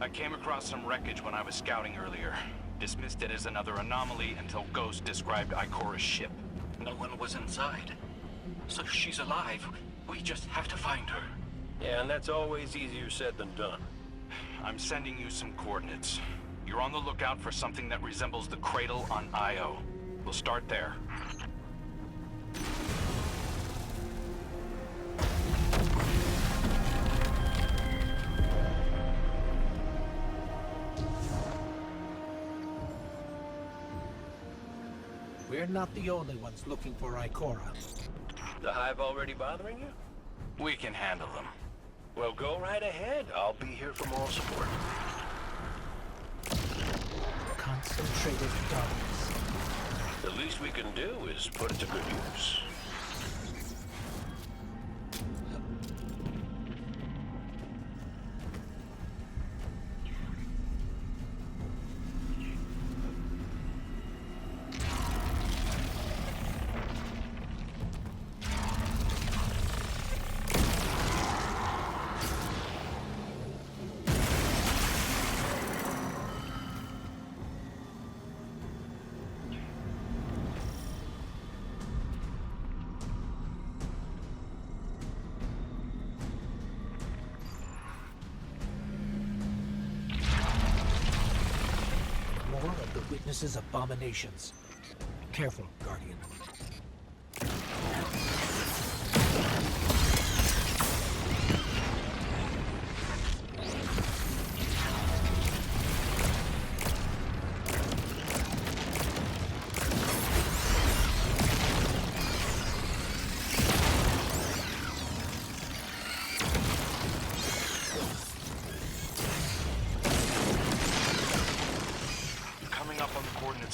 I came across some wreckage when I was scouting earlier. Dismissed it as another anomaly until Ghost described Ikora's ship. No one was inside. So she's alive. We just have to find her. Yeah, and that's always easier said than done. I'm sending you some coordinates. You're on the lookout for something that resembles the cradle on Io. We'll start there. We're not the only ones looking for Ikora. The Hive already bothering you? We can handle them. Well, go right ahead. I'll be here for moral support. Concentrated darkness. The least we can do is put it to good use. More of the witness's abominations. Careful, Guardian.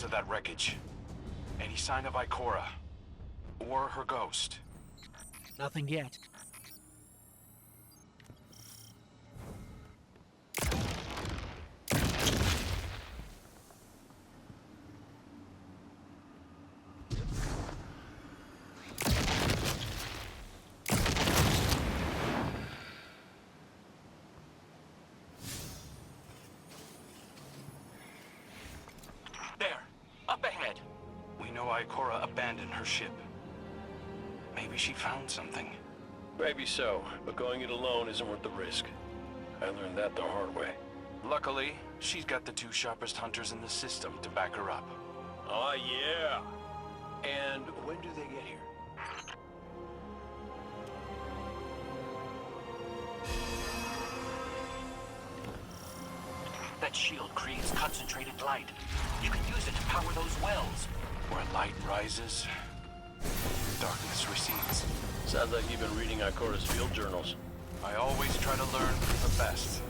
Of that wreckage. Any sign of Ikora? Or her ghost? Nothing yet. Up ahead. We know Ikora abandoned her ship. Maybe she found something. Maybe so, but going it alone isn't worth the risk. I learned that the hard way. Luckily, she's got the two sharpest hunters in the system to back her up. Oh, yeah. And when do they get here? That shield creates concentrated light. You can use it to power those wells. Where light rises, darkness recedes. Sounds like you've been reading Ikora's field journals. I always try to learn from the best.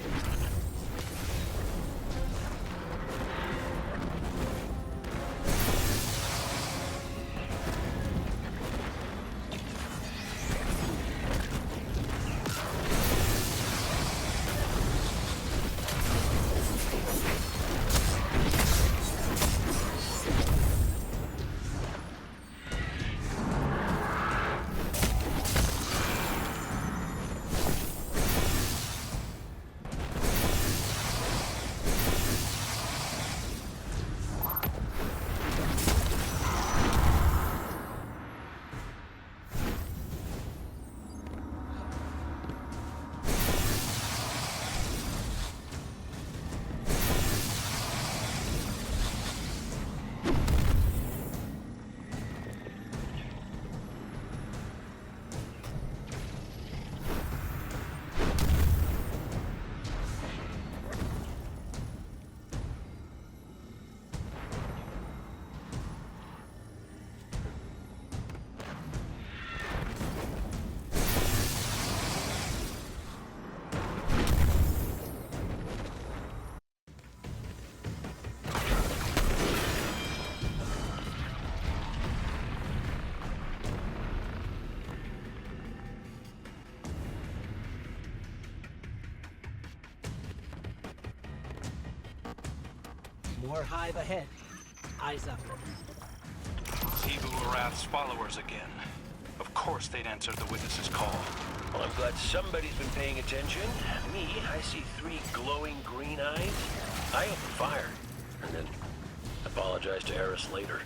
More Hive ahead. Eyes up. Sibu Arath's followers again. Of course they'd answered the witness's call. Well, I'm glad somebody's been paying attention. Me, I see 3 glowing green eyes. I open fire, and then apologize to Eris later.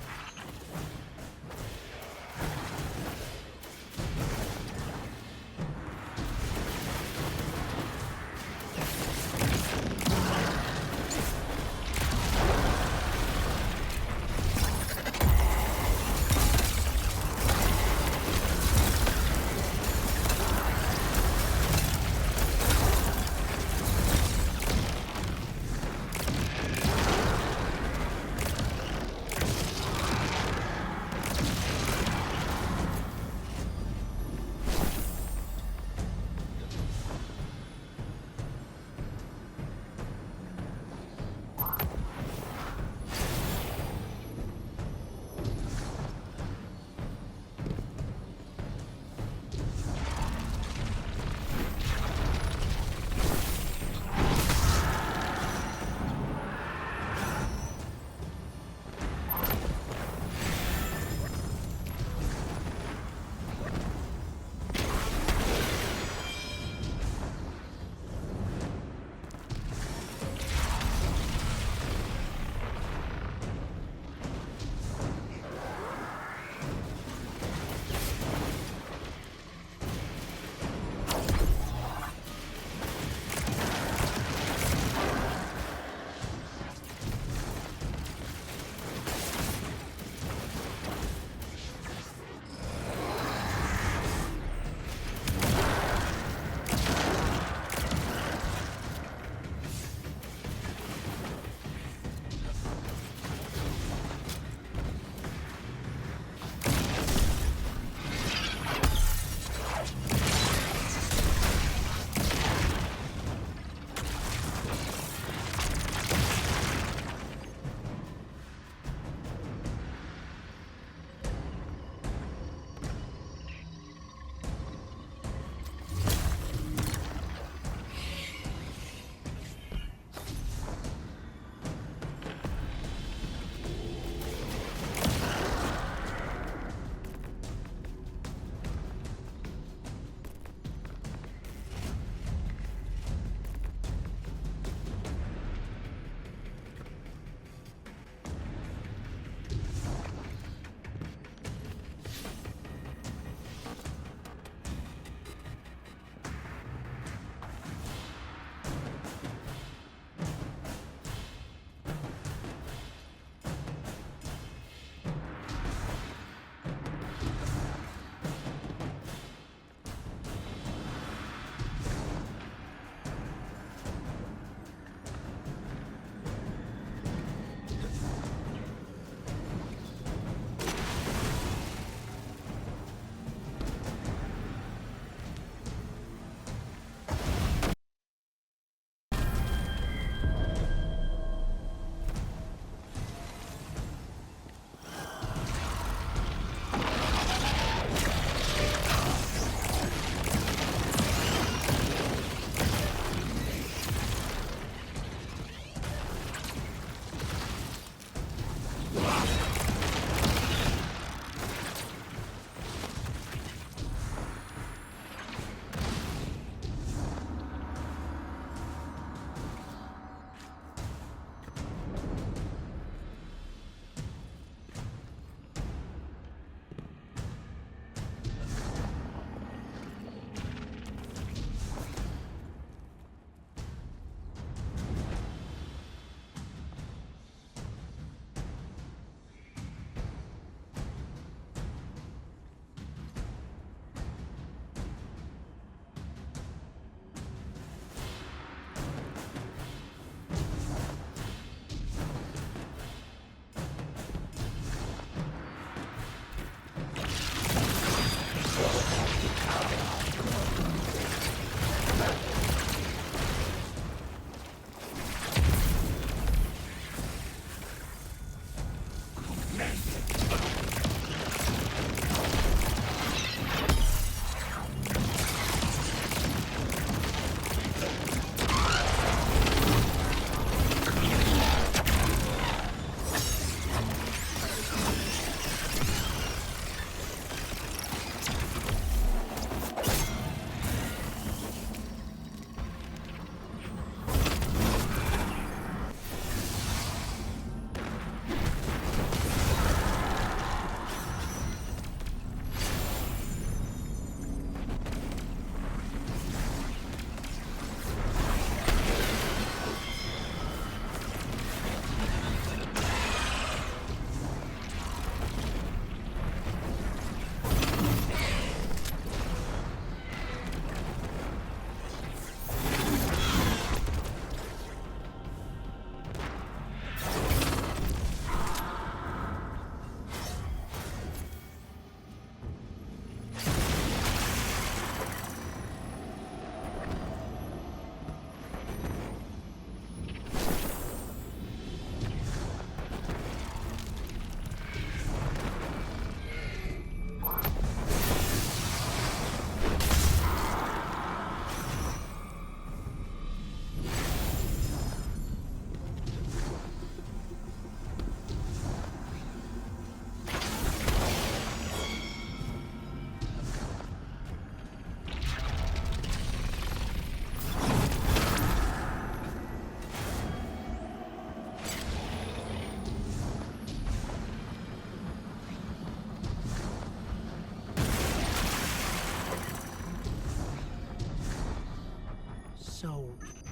So,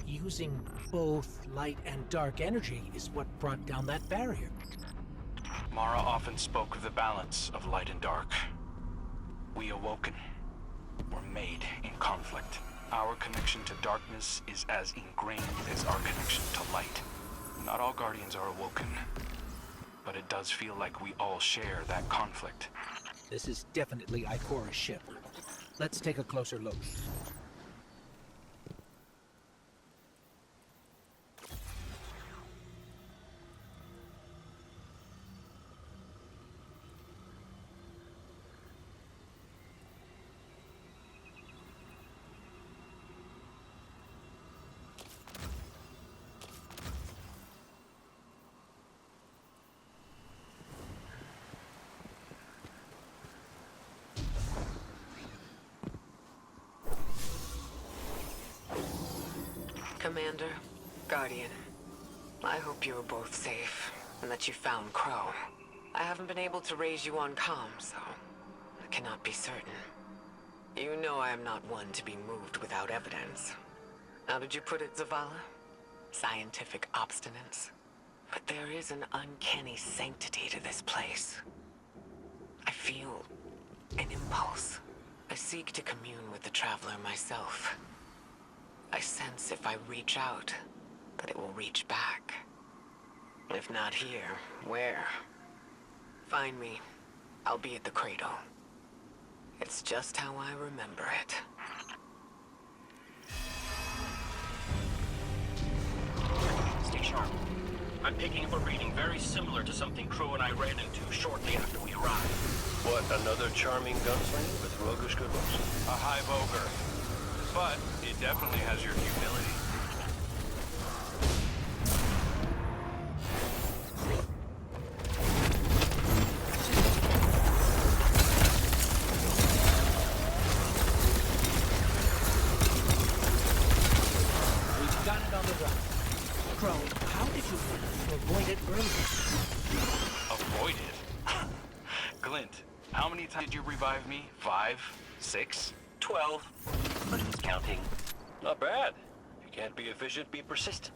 using both light and dark energy is what brought down that barrier. Mara often spoke of the balance of light and dark. We awoken were made in conflict. Our connection to darkness is as ingrained as our connection to light. Not all Guardians are awoken, but it does feel like we all share that conflict. This is definitely Ikora's ship. Let's take a closer look. Commander, Guardian, I hope you are both safe, and that you found Crow. I haven't been able to raise you on comm, so I cannot be certain. You know I am not one to be moved without evidence. How did you put it, Zavala? Scientific obstinance. But there is an uncanny sanctity to this place. I feel an impulse. I seek to commune with the Traveler myself. I sense if I reach out, that it will reach back. If not here, where? Find me. I'll be at the cradle. It's just how I remember it. Stay sharp. I'm picking up a reading very similar to something Crow and I ran into shortly after we arrived. What, another charming gunslinger with roguish good looks? A high voger, but it definitely has your humility. We've got it on the run. Crow, how did you manage to avoid it earlier? Avoid it? Glint, how many times did you revive me? 5? 6? 12. But who's counting? Not bad. If you can't be efficient, be persistent.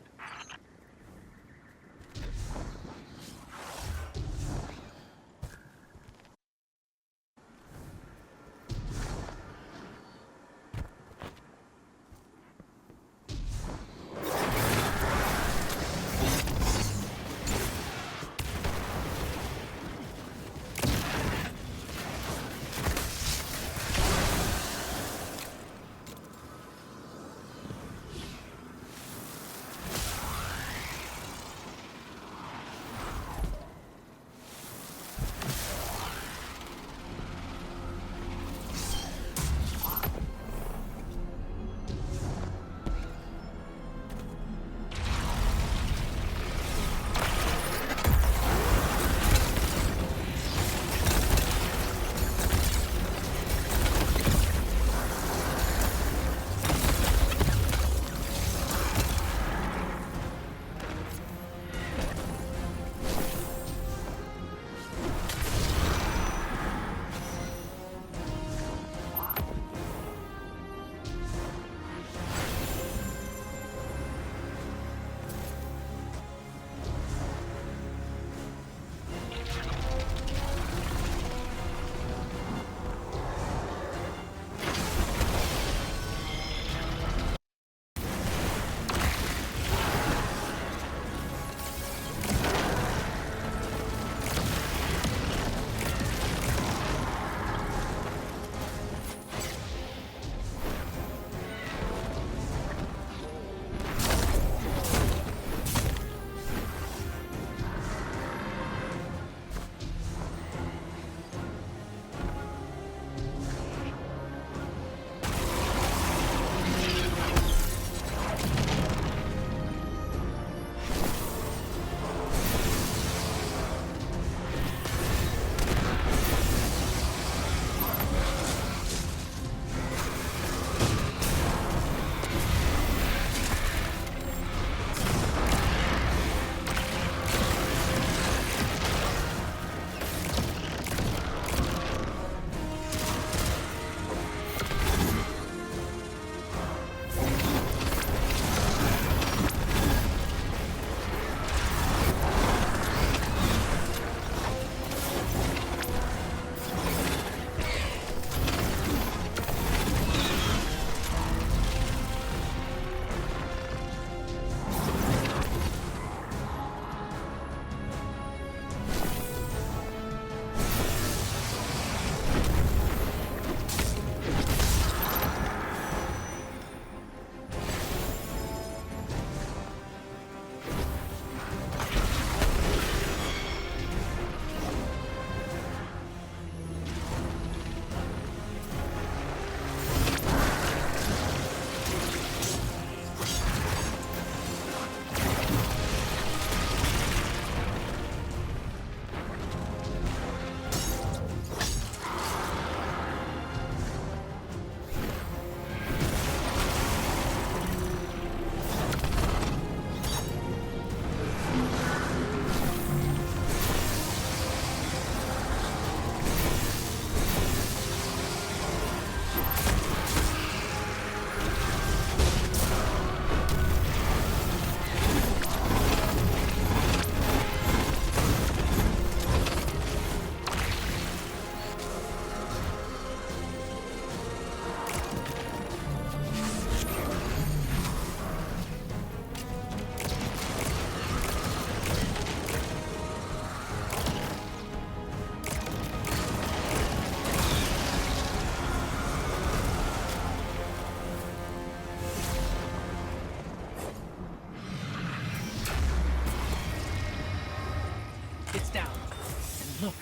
Look,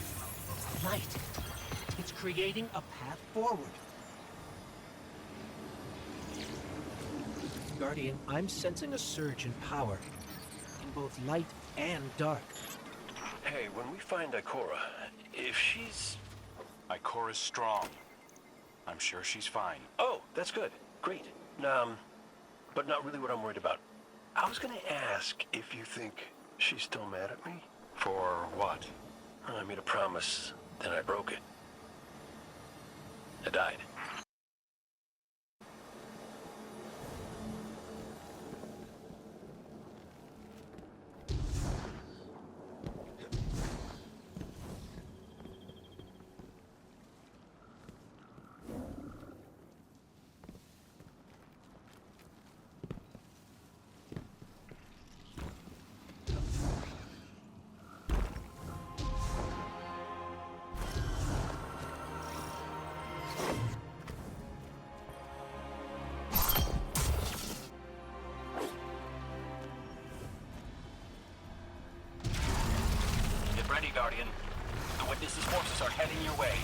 light. It's creating a path forward. Guardian, I'm sensing a surge in power, in both light and dark. Hey, when we find Ikora, if she's... Ikora's strong. I'm sure she's fine. Oh, that's good. Great. But not really what I'm worried about. I was gonna ask if you think she's still mad at me. For what? I made a promise, then I broke it. I died. Get ready, Guardian. The Witness's forces are heading your way.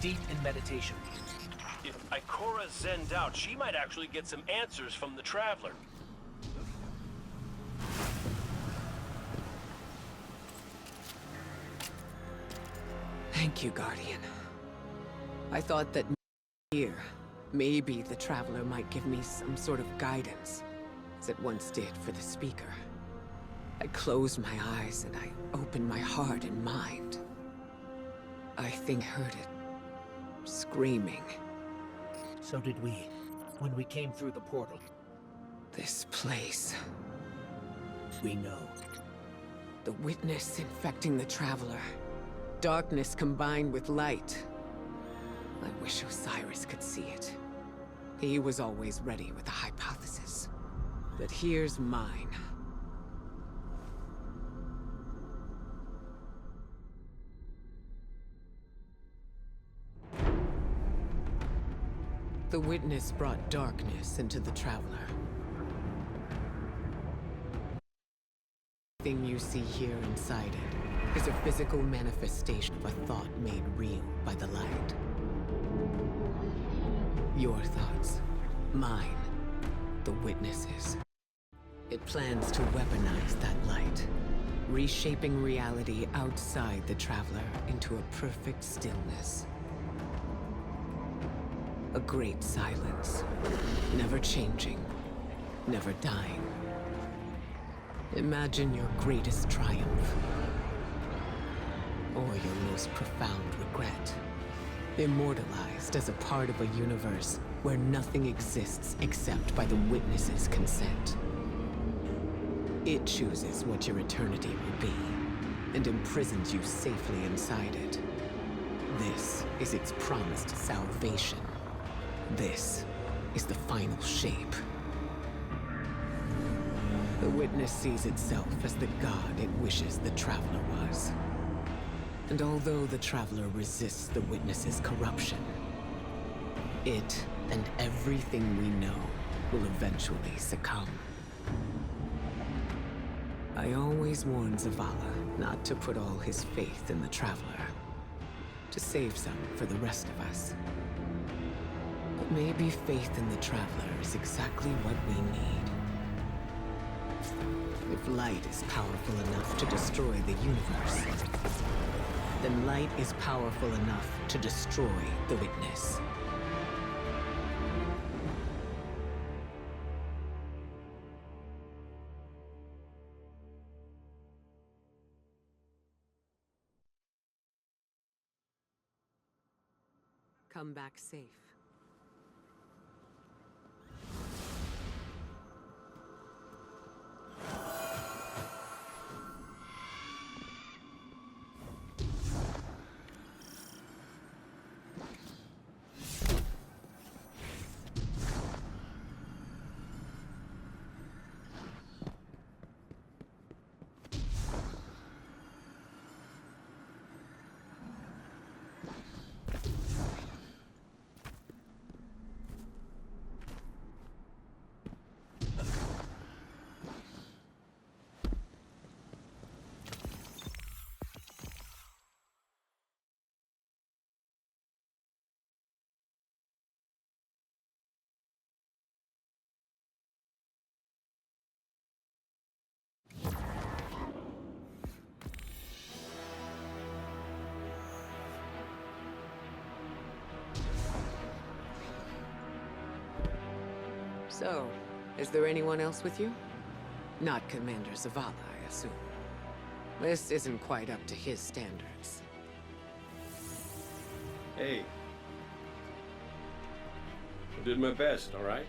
deep in meditation. If Ikora zenned out, she might actually get some answers from the Traveler. Thank you, Guardian. I thought that here, maybe the Traveler might give me some sort of guidance, as it once did for the Speaker. I closed my eyes and I opened my heart and mind. I think I heard it. Screaming. So did we, when we came through the portal. This place. We know. The witness infecting the Traveler. Darkness combined with light. I wish Osiris could see it. He was always ready with a hypothesis. But here's mine. The witness brought darkness into the Traveler. The thing you see here inside it is a physical manifestation of a thought made real by the light. Your thoughts, mine, the witness's. It plans to weaponize that light, reshaping reality outside the Traveler into a perfect stillness. A great silence, never changing, never dying. Imagine your greatest triumph, or your most profound regret. Immortalized as a part of a universe where nothing exists except by the witness's consent. It chooses what your eternity will be, and imprisons you safely inside it. This is its promised salvation. This is the final shape. The witness sees itself as the god it wishes the Traveler was. And although the Traveler resists the witness's corruption, it and everything we know will eventually succumb. I always warn Zavala not to put all his faith in the Traveler, to save some for the rest of us. But maybe faith in the Traveler is exactly what we need. If light is powerful enough to destroy the universe, then light is powerful enough to destroy the witness. Come back safe. So, is there anyone else with you? Not Commander Zavala, I assume. This isn't quite up to his standards. Hey. I did my best, all right?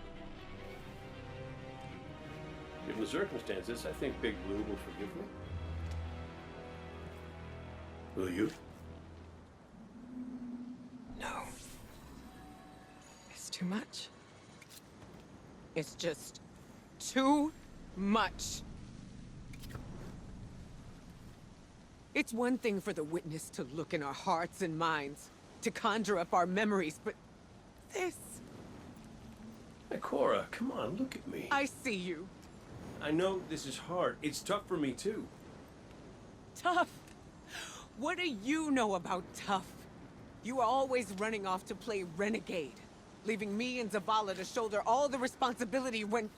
Given the circumstances, I think Big Blue will forgive me. Will you? No. It's too much. It's just too much. It's one thing for the witness to look in our hearts and minds, to conjure up our memories, but this... Hey, Cora, come on, look at me. I see you. I know this is hard. It's tough for me, too. Tough? What do you know about tough? You are always running off to play renegade, leaving me and Zavala to shoulder all the responsibility when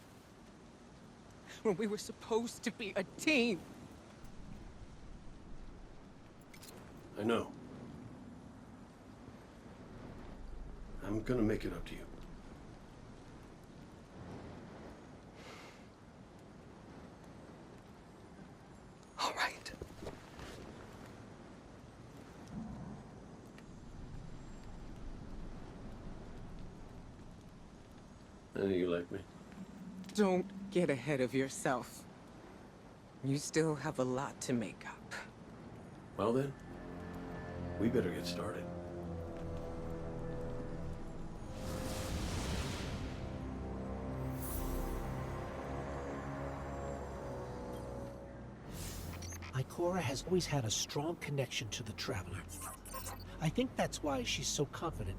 we were supposed to be a team. I know. I'm gonna make it up to you. All right. I know you like me. Don't get ahead of yourself. You still have a lot to make up. Well then, we better get started. Ikora has always had a strong connection to the Traveler. I think that's why she's so confident.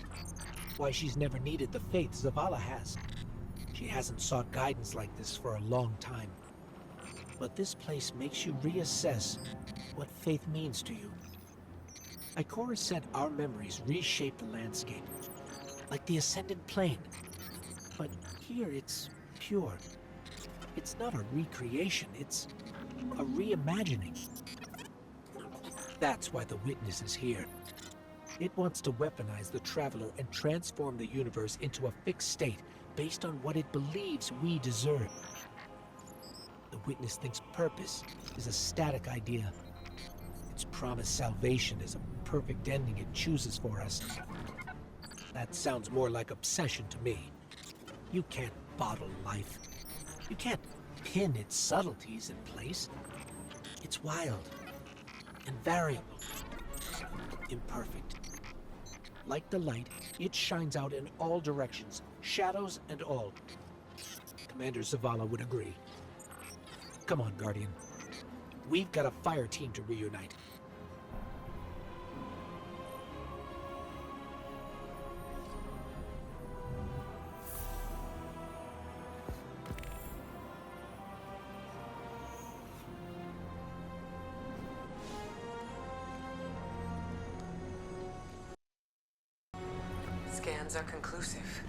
Why she's never needed the faith Zavala has. She hasn't sought guidance like this for a long time. But this place makes you reassess what faith means to you. Ikora said our memories reshape the landscape, like the ascended plane. But here it's pure. It's not a recreation, it's a reimagining. That's why the Witness is here. It wants to weaponize the Traveler and transform the universe into a fixed state based on what it believes we deserve. The Witness thinks purpose is a static idea. Its promised salvation is a perfect ending it chooses for us. That sounds more like obsession to me. You can't bottle life. You can't pin its subtleties in place. It's wild and variable, imperfect. Like the light, it shines out in all directions, shadows and all. Commander Zavala would agree. Come on, Guardian. We've got a fire team to reunite. Scans are conclusive.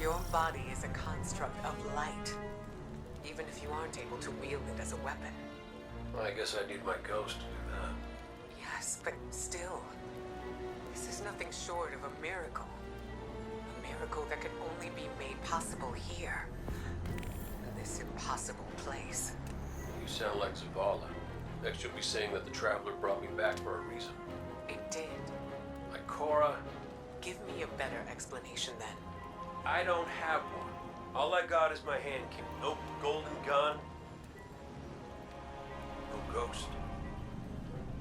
Your body is a construct of light, even if you aren't able to wield it as a weapon. Well, I guess I need my ghost to do that. Yes, but still, this is nothing short of a miracle. A miracle that can only be made possible here, in this impossible place. You sound like Zavala. Next you'll be saying that the Traveler brought me back for a reason. It did. Ikora, Give me a better explanation then. I don't have one. All I got is my hand cannon. No golden gun. No ghost.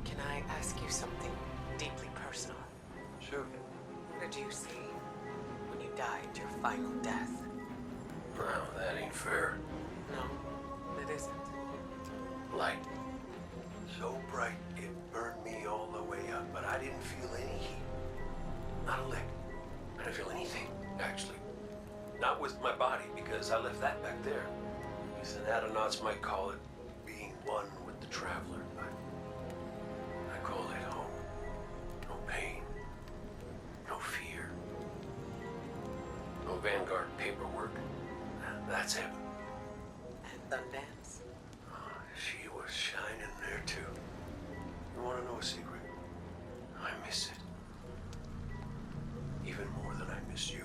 Can I ask you something deeply personal? Shoot. What did you see when you died your final death? Well, that ain't fair. No, it isn't. Light. So bright it burned me all the way up, but I didn't feel any heat. Not a lick. I didn't feel anything, actually. Not with my body, because I left that back there. These anatronauts might call it being one with the Traveler, but I call it home. No pain. No fear. No Vanguard paperwork. That's heaven. And Thundance? She was shining there too. You want to know a secret? I miss it. Even more than I miss you.